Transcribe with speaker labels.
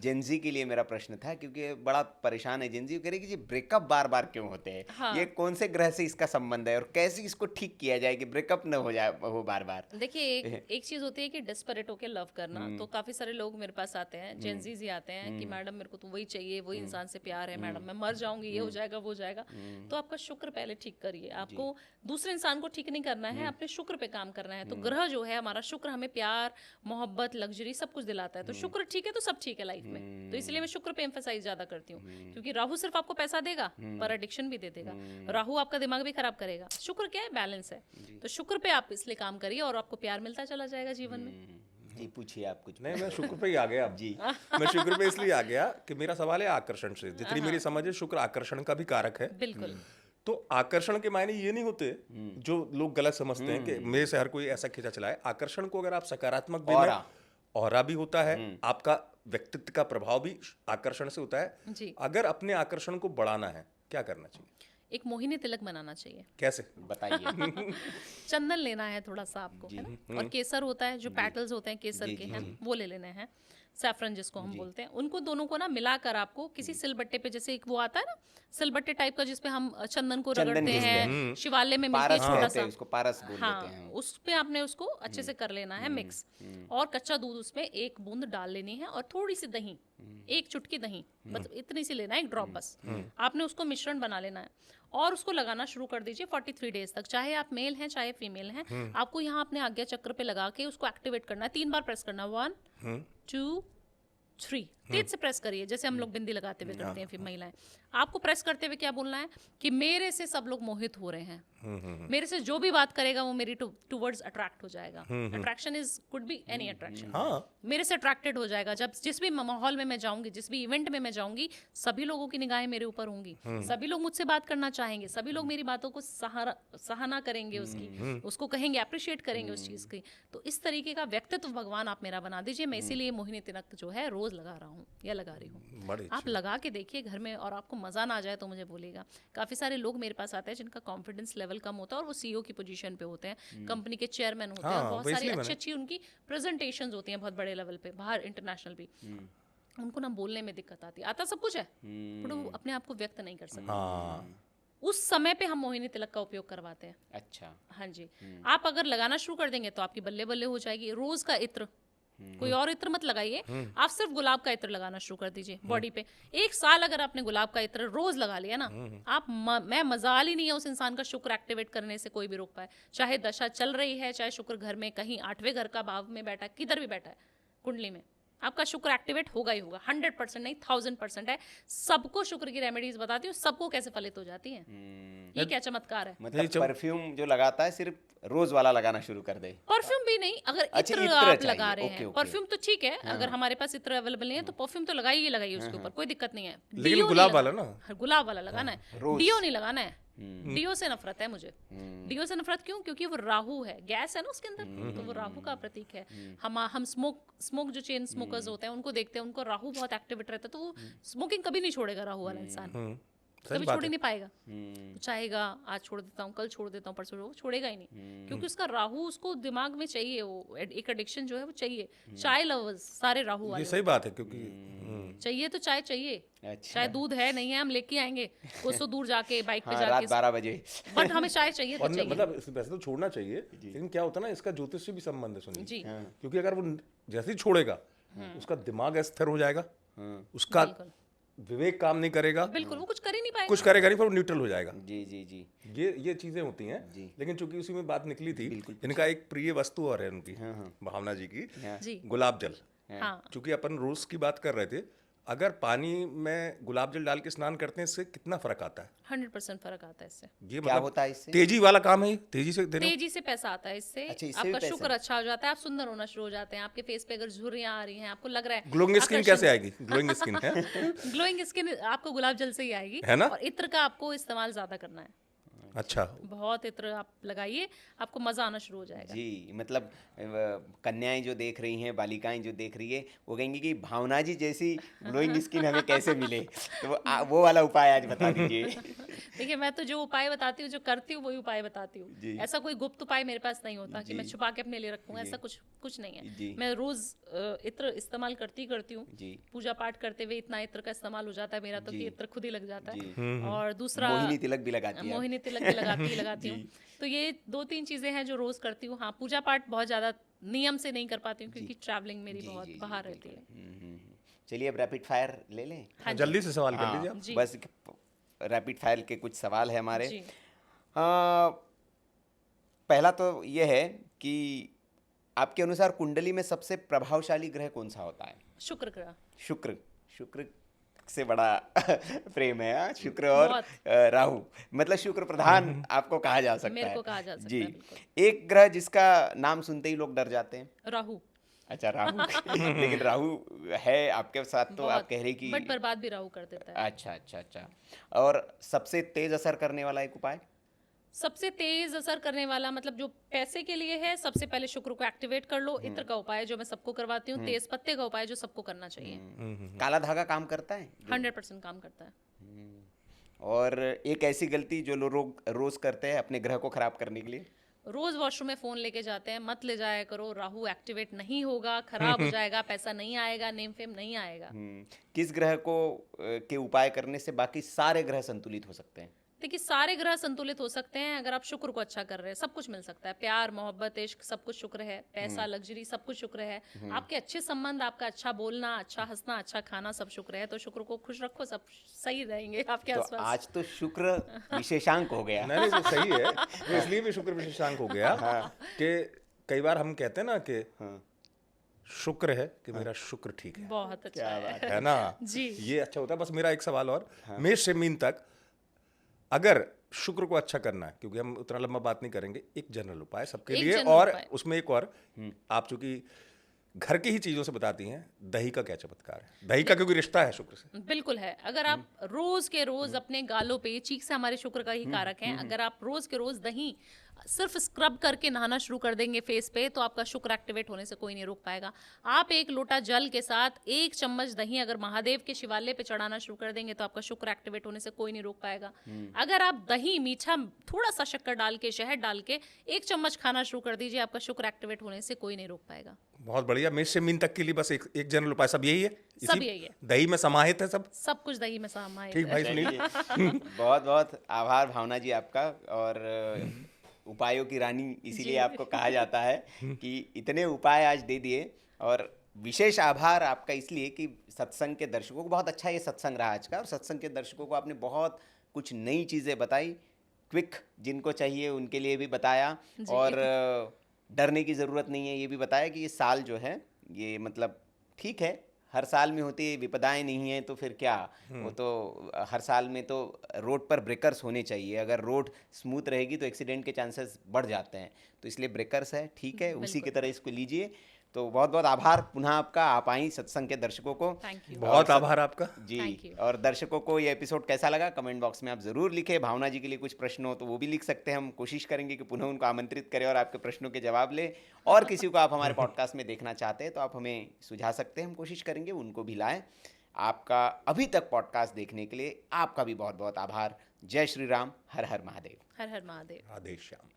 Speaker 1: Gen Z के लिए मेरा प्रश्न था, क्योंकि बड़ा परेशान है जेंजी, कह रही कि जी ब्रेकअप बार बार क्यों होते हैं,
Speaker 2: हाँ।
Speaker 1: ये कौन से ग्रह से इसका संबंध है और कैसे इसको ठीक किया जाए कि ब्रेकअप न हो जाए हो बार बार।
Speaker 2: देखिए एक चीज होती है कि डेस्परेट होके लव करना, तो काफी सारे लोग मेरे पास आते हैं, जेंजीज ही आते हैं कि मैडम मेरे को तो वही चाहिए, वही इंसान से प्यार है मैडम, मैं मर जाऊंगी, ये हो जाएगा वो हो जाएगा। तो आपका शुक्र पहले ठीक करिए, आपको दूसरे इंसान को ठीक नहीं करना है, अपने शुक्र पे काम करना है। तो ग्रह जो है हमारा शुक्र हमें प्यार, मोहब्बत, लग्जरी सब कुछ दिलाता है, तो शुक्र ठीक है तो सब ठीक है लाइफ में। तो इसलिए मैं शुक्र पे एम्फेसाइज ज्यादा करती हूँ, क्योंकि राहु सिर्फ आपको पैसा देगा पर एडिक्शन भी दे देगा, राहु आपका दिमाग भी खराब करेगा। शुक्र क्या है, बैलेंस है। तो शुक्र पे आप इसलिए काम करिए और आपको प्यार मिलता चला जाएगा जीवन में।
Speaker 1: जी पूछिए आप कुछ।
Speaker 3: नहीं, मैं शुक्र पे ही आ गया अब जी। मैं शुक्र पे इसलिए आ गया कि मेरा सवाल है आकर्षण से, जितनी मेरी समझ है शुक्र आकर्षण का भी कारक है।
Speaker 2: बिल्कुल।
Speaker 3: तो आकर्षण के मायने ये नहीं होते जो लोग गलत समझते हैं कि मेरे से हर कोई ऐसा खींचा चलाए। आकर्षण को अगर आप सकारात्मक वे में, ऑरा भी होता है, आपका व्यक्तित्व का प्रभाव भी आकर्षण से होता है
Speaker 2: जी।
Speaker 3: अगर अपने आकर्षण को बढ़ाना है क्या करना चाहिए?
Speaker 2: एक मोहिनी तिलक बनाना चाहिए।
Speaker 3: कैसे
Speaker 1: बताइए।
Speaker 2: चंदन लेना है थोड़ा सा आपको, है ना, और केसर होता है, जो पेटल्स होते हैं केसर के हैं वो ले लेने हैं, सैफरन जिसको हम बोलते हैं, उनको दोनों को ना मिलाकर आपको किसी सिलबट्टे पे, जैसे एक वो आता है ना सिलबट्टे टाइप का जिसपे हम चंदन को रगड़ते हैं, शिवालय में मिलती है
Speaker 1: पारस
Speaker 2: छोटा
Speaker 1: कहते
Speaker 2: सा,
Speaker 1: हैं उसको, पारस बोल देते
Speaker 2: हाँ,
Speaker 1: हैं।
Speaker 2: उस पे आपने उसको अच्छे से कर लेना है मिक्स, और कच्चा दूध उसमें एक बूंद डाल लेनी है, और थोड़ी सी दही, एक चुटकी दही, मतलब इतनी सी लेना है, एक ड्रॉप बस। आपने उसको मिश्रण बना लेना है और उसको लगाना शुरू कर दीजिए 43 डेज तक, चाहे आप मेल हैं चाहे फीमेल हैं। आपको यहाँ अपने आज्ञा चक्र पे लगा के उसको एक्टिवेट करना है, 3 बार प्रेस करना, 1 2 3, तेज से प्रेस करिए, जैसे हम लोग बिंदी लगाते हुए करते हैं फिर महिलाएं। आपको प्रेस करते हुए क्या बोलना है कि मेरे से सब लोग मोहित हो रहे हैं, मेरे से जो भी बात करेगा वो मेरी टुवर्ड्स अट्रैक्ट हो जाएगा। Attraction is could be any attraction, मेरे से अट्रैक्टेड हो जाएगा। जब जिस भी माहौल में मैं जाऊंगी, जिस भी इवेंट में मैं जाऊंगी, सभी लोगों की निगाहें मेरे ऊपर होंगी, सभी लोग मुझसे बात करना चाहेंगे, सभी लोग मेरी बातों को सराहना करेंगे, उसकी उसको कहेंगे, अप्रिशिएट करेंगे उस चीज की। तो इस तरीके का व्यक्तित्व भगवान आप मेरा बना दीजिए। मैं इसीलिए मोहिनी तिलक जो है रोज लगा रहा हूँ या लगा रही हूँ। आप लगा के देखिए घर में, और आपको मजा ना आ जाए तो मुझे बोलिएगा। काफी सारे लोग मेरे पास आते हैं जिनका कॉन्फिडेंस लेवल कम होता है और वो सीईओ की पोजीशन पे होते हैं, कंपनी के चेयरमैन होते हैं, और बहुत सारी अच्छी अच्छी उनकी प्रेजेंटेशंस होती हैं बहुत बड़े लेवल पे, बाहर इंटरनेशनल भी। उनको ना बोलने में दिक्कत आती है, आता सब कुछ है पर वो अपने आप को व्यक्त नहीं कर सकते। उस समय पे हम मोहिनी तिलक का उपयोग करवाते हैं।
Speaker 1: अच्छा।
Speaker 2: हाँ जी। आप अगर लगाना शुरू कर देंगे तो आपकी बल्ले बल्ले हो जाएगी। रोज का इत्र, कोई और इत्र मत लगाइए, आप सिर्फ गुलाब का इत्र लगाना शुरू कर दीजिए बॉडी पे। 1 साल अगर आपने गुलाब का इत्र रोज लगा लिया ना, आप मैं मजाल ही नहीं है उस इंसान का शुक्र एक्टिवेट करने से कोई भी रोक पाए। चाहे दशा चल रही है, चाहे शुक्र घर में कहीं 8वें घर का भाव में बैठा है, किधर भी बैठा है कुंडली में, आपका शुक्र एक्टिवेट होगा ही होगा। 100% नहीं 1000% है। सबको शुक्र की रेमेडीज बताती हूँ, सबको कैसे फलित हो जाती है। ये क्या चमत्कार है।
Speaker 1: मतलब परफ्यूम जो लगाता है सिर्फ रोज वाला लगाना शुरू कर दे।
Speaker 2: परफ्यूम भी नहीं, अगर
Speaker 1: अच्छा,
Speaker 2: इत्र
Speaker 1: इत्र
Speaker 2: आप
Speaker 1: चाहिए।
Speaker 2: लगा रहे
Speaker 1: ओके,
Speaker 2: हैं,
Speaker 1: ओके।
Speaker 2: परफ्यूम तो ठीक है, अगर हमारे पास इत्र अवेलेबल नहीं है तो परफ्यूम तो लगाइए लगाइए उसके ऊपर, कोई दिक्कत नहीं है।
Speaker 3: लेकिन
Speaker 2: डियो
Speaker 3: गुलाब
Speaker 2: नहीं
Speaker 3: वाला
Speaker 2: लगाना।
Speaker 3: ना?
Speaker 2: गुलाब वाला लगाना है,
Speaker 1: रोज।
Speaker 2: डियो नहीं लगाना है। डियो से नफरत है मुझे। डियो से नफरत क्यों? क्योंकि वो राहु है, गैस है ना उसके अंदर, तो वो राहु का प्रतीक है। हम स्मोक जो चेन स्मोकर्स होते हैं उनको देखते हैं, उनको राहु बहुत एक्टिवेट रहता है, तो वो स्मोकिंग कभी नहीं छोड़ेगा राहु वाला इंसान, कभी छोड़ ही नहीं पाएगा। वो चाहेगा आज छोड़ देता हूँ, कल छोड़ देता हूँ, परसों, वो छोड़ेगा ही नहीं, क्योंकि उसका राहु उसको दिमाग में चाहिए, वो एक एडिक्शन जो है वो चाहिए। चाय लवर्स सारे राहु
Speaker 3: ये
Speaker 2: वाले
Speaker 3: सही बात है, क्योंकि
Speaker 2: चाहिए तो चाय चाहिए।
Speaker 1: अच्छा।
Speaker 2: चाहे दूध है नहीं है हम लेके आएंगे, कोसों दूर जाके बाइक पे
Speaker 1: हाँ,
Speaker 2: जाके,
Speaker 1: रात 12 बजे।
Speaker 2: बट हमें चाय चाहिए तो
Speaker 3: और
Speaker 2: चाहिए।
Speaker 3: मतलब वैसे तो छोड़ना चाहिए, लेकिन क्या होता है ना, इसका ज्योतिष से भी संबंध है, सुनिए।
Speaker 2: जी
Speaker 3: क्योंकि अगर वो जैसे ही छोड़ेगा उसका दिमाग अस्थिर हो जाएगा, उसका
Speaker 2: बिल्कुल
Speaker 3: विवेक काम नहीं करेगा,
Speaker 2: बिल्कुल, वो कुछ कर ही नहीं पाएगा।
Speaker 3: कुछ करेगा नहीं, पर वो न्यूट्रल हो जाएगा।
Speaker 1: जी जी जी।
Speaker 3: ये चीजें होती हैं। लेकिन चूंकि उसी में बात निकली थी, इनका एक प्रिय वस्तु और है उनकी, भावना जी की,
Speaker 2: जी
Speaker 3: गुलाब जल।
Speaker 2: हाँ
Speaker 3: चूंकि अपन रोज की बात कर रहे थे, अगर पानी में गुलाब जल डाल के स्नान करते हैं, इससे कितना फर्क आता है?
Speaker 2: 100% फर्क आता है इससे।
Speaker 3: ये
Speaker 1: क्या होता है इससे?
Speaker 3: तेजी वाला काम है, तेजी से देना।
Speaker 2: तेजी से पैसा आता है इससे।
Speaker 1: अच्छा, इससे भी
Speaker 2: आपका
Speaker 1: पैसा
Speaker 2: शुक्र अच्छा हो जाता है, आप सुंदर होना शुरू हो जाते हैं, आपके फेस पे अगर झुर्रियां आ रही हैं, आपको लग रहा है
Speaker 3: ग्लोइंग स्किन कैसे आएगी? ग्लोइंग स्किन है
Speaker 2: ग्लोइंग स्किन आपको गुलाब जल से ही आएगी,
Speaker 3: है ना?
Speaker 2: और इत्र का आपको इस्तेमाल ज्यादा करना है।
Speaker 3: अच्छा,
Speaker 2: बहुत इत्र आप लगाइए, आपको मजा आना शुरू हो जाएगा।
Speaker 1: जी। मतलब कन्याएं जो देख रही हैं, बालिकाएं जो देख रही है, वो कहेंगी कि भावना जी जैसी ग्लोइंग स्किन हमें कैसे मिले, तो वो वाला उपाय आज बता दीजिए।
Speaker 2: देखिए मैं तो जो उपाय बताती हूँ, जो करती हूँ वही उपाय बताती
Speaker 1: जी।
Speaker 2: हूँ। ऐसा कोई गुप्त उपाय मेरे पास नहीं होता कि
Speaker 1: जी।
Speaker 2: मैं छुपा के अपने लिए रखूँ,
Speaker 1: जी।
Speaker 2: ऐसा कुछ नहीं
Speaker 1: जी।
Speaker 2: है। मैं रोज इत्र इस्तेमाल करती हूँ।
Speaker 1: जी।
Speaker 2: पूजा पाठ करते हुए इतना इत्र का इस्तेमाल हो जाता है मेरा तो
Speaker 1: जी।
Speaker 2: कि इत्र खुद ही लग जाता
Speaker 1: जी।
Speaker 2: है। और दूसरा
Speaker 1: मोहिनी तिलक भी लगाती है आप।
Speaker 2: मोहिनी तिलक भी लगाती हूँ।
Speaker 1: जी।
Speaker 2: तो ये 2-3 चीजें हैं जो रोज करती हूँ। हाँ, पूजा पाठ बहुत ज्यादा नियम से नहीं कर पाती हूँ क्योंकि ट्रैवलिंग मेरी
Speaker 1: जी,
Speaker 2: बहुत
Speaker 1: जी, जी,
Speaker 2: बाहर रहती
Speaker 1: बिल्कुल।
Speaker 2: है।
Speaker 1: चलिए अब रैपिड फायर ले लें।
Speaker 2: हाँ जी।
Speaker 3: जल्दी से सवाल कर
Speaker 1: हाँ,
Speaker 3: लीजिए आप।
Speaker 2: जी।
Speaker 1: बस रैपिड फायर के कुछ सवाल है हमारे।
Speaker 2: जी।
Speaker 1: पहला तो ये है कि आपके अनुसार कुंडली में सबसे प्रभावशाली ग्रह कौन सा होता है?
Speaker 2: शुक्र ग्रह।
Speaker 1: शुक्र। शुक्र से बड़ा प्रेम है, हाँ? शुक्र और
Speaker 2: बहुत।
Speaker 1: राहु, मतलब शुक्र प्रधान आपको कहा जा सकता
Speaker 2: मेरे
Speaker 1: है।
Speaker 2: को कहा जा सकता
Speaker 1: जी।
Speaker 2: है, बिल्कुल।
Speaker 1: एक ग्रह जिसका नाम सुनते ही लोग डर जाते हैं।
Speaker 2: राहु।
Speaker 1: अच्छा, राहु। लेकिन राहु है आपके साथ तो आप कह रहे कि
Speaker 2: बट बर्बाद भी राहु कर देता है।
Speaker 1: अच्छा अच्छा अच्छा। और सबसे तेज असर करने वाला एक उपाय?
Speaker 2: सबसे तेज असर करने वाला मतलब जो पैसे के लिए है, सबसे पहले शुक्र को एक्टिवेट कर लो। इत्र का उपाय जो मैं सबको करवाती हूँ, तेज पत्ते का उपाय जो सबको करना चाहिए।
Speaker 1: काला धागा काम करता है?
Speaker 2: 100% काम करता है।
Speaker 1: और एक ऐसी गलती जो लोग रोज करते हैं अपने ग्रह को खराब करने के लिए?
Speaker 2: रोज वॉशरूम में फोन लेके जाते हैं, मत ले जाया करो। राहु एक्टिवेट नहीं होगा, खराब हो जाएगा, पैसा नहीं आएगा, नेम फेम नहीं आएगा।
Speaker 1: किस ग्रह को के उपाय करने से बाकी सारे ग्रह संतुलित हो सकते हैं?
Speaker 2: देखिए सारे ग्रह संतुलित हो सकते हैं अगर आप शुक्र को अच्छा कर रहे हैं। सब कुछ मिल सकता है, प्यार, मोहब्बत, इश्क, सब कुछ शुक्र है। पैसा, लग्जरी, सब कुछ शुक्र है। आपके अच्छे संबंध, आपका अच्छा बोलना, अच्छा हंसना, अच्छा खाना, सब शुक्र है। तो शुक्र को खुश रखो, सब सही रहेंगे आपके
Speaker 1: तो
Speaker 2: आसपास।
Speaker 1: आज तो शुक्र विशेषांक हो गया।
Speaker 3: नहीं तो सही है, तो इसलिए भी शुक्र विशेषांक हो गया कि कई बार हम कहते हैं ना कि शुक्र है कि मेरा शुक्र ठीक है।
Speaker 2: बहुत अच्छा
Speaker 3: है ना?
Speaker 2: जी।
Speaker 3: ये अच्छा होता है। बस मेरा एक सवाल और, मेष से मीन तक अगर शुक्र को अच्छा करना है, क्योंकि हम उतना लंबा बात नहीं करेंगे, एक जनरल उपाय सबके
Speaker 2: एक
Speaker 3: लिए,
Speaker 2: जनरल
Speaker 3: और
Speaker 2: उपाय।
Speaker 3: उसमें एक और, आप चूंकि घर की ही चीजों से बताती हैं, दही का क्या चमत्कार है? दही का क्योंकि रिश्ता है शुक्र से।
Speaker 2: बिल्कुल है। अगर आप रोज के रोज अपने गालों पे, चीक से हमारे शुक्र का ही कारक है, अगर आप रोज के रोज दही सिर्फ स्क्रब करके नहाना शुरू कर देंगे फेस पे, तो आपका शुक्र एक्टिवेट होने से कोई नहीं रोक पाएगा। आप एक लोटा जल के साथ 1 चम्मच दही अगर महादेव के शिवालय पे चढ़ाना शुरू कर देंगे, तो आपका शुक्र एक्टिवेट होने से कोई नहीं रोक पाएगा। अगर आप दही मीठा थोड़ा सा शक्कर डाल के, शहद डाल के 1 चम्मच खाना शुरू कर दीजिए, आपका शुक्र एक्टिवेट होने से कोई नहीं रोक पाएगा।
Speaker 3: बहुत बढ़िया। मेष से मीन तक के लिए बस एक जनरल उपाय, सब यही है?
Speaker 2: सब यही है।
Speaker 3: दही में समाहित है सब?
Speaker 2: सब कुछ दही में समाहित
Speaker 3: ठीक
Speaker 2: है।
Speaker 3: भाई, सुनील।
Speaker 1: बहुत बहुत आभार भावना जी आपका। और उपायों की रानी इसीलिए आपको कहा जाता है कि इतने उपाय आज दे दिए। और विशेष आभार आपका इसलिए कि सत्संग के दर्शकों को, बहुत अच्छा ये सत्संग रहा आज का, और सत्संग के दर्शकों को आपने बहुत कुछ नई चीज़ें बताई, क्विक जिनको चाहिए उनके लिए भी बताया, और डरने की ज़रूरत नहीं है ये भी बताया कि ये साल जो है ये मतलब ठीक है, हर साल में होती है विपदाएं, नहीं है तो फिर क्या, वो तो हर साल में तो रोड पर ब्रेकर्स होने चाहिए। अगर रोड स्मूथ रहेगी तो एक्सीडेंट के चांसेस बढ़ जाते हैं, तो इसलिए ब्रेकर्स है, ठीक है, उसी की तरह इसको लीजिए। तो बहुत बहुत आभार पुनः आपका, आप आई सत्संग के दर्शकों को।
Speaker 2: Thank you.
Speaker 3: बहुत आभार आपका
Speaker 1: जी।
Speaker 2: Thank you.
Speaker 1: और दर्शकों को ये एपिसोड कैसा लगा कमेंट बॉक्स में आप ज़रूर लिखें। भावना जी के लिए कुछ प्रश्न हो तो वो भी लिख सकते हैं, हम कोशिश करेंगे कि पुनः उनको आमंत्रित करें और आपके प्रश्नों के जवाब लें। और किसी को आप हमारे पॉडकास्ट में देखना चाहते हैं तो आप हमें सुझा सकते हैं, हम कोशिश करेंगे उनको भी लाएं। आपका अभी तक पॉडकास्ट देखने के लिए आपका भी बहुत बहुत आभार। जय श्री राम, हर हर महादेव।
Speaker 2: हर हर महादेव।
Speaker 3: राधे श्याम।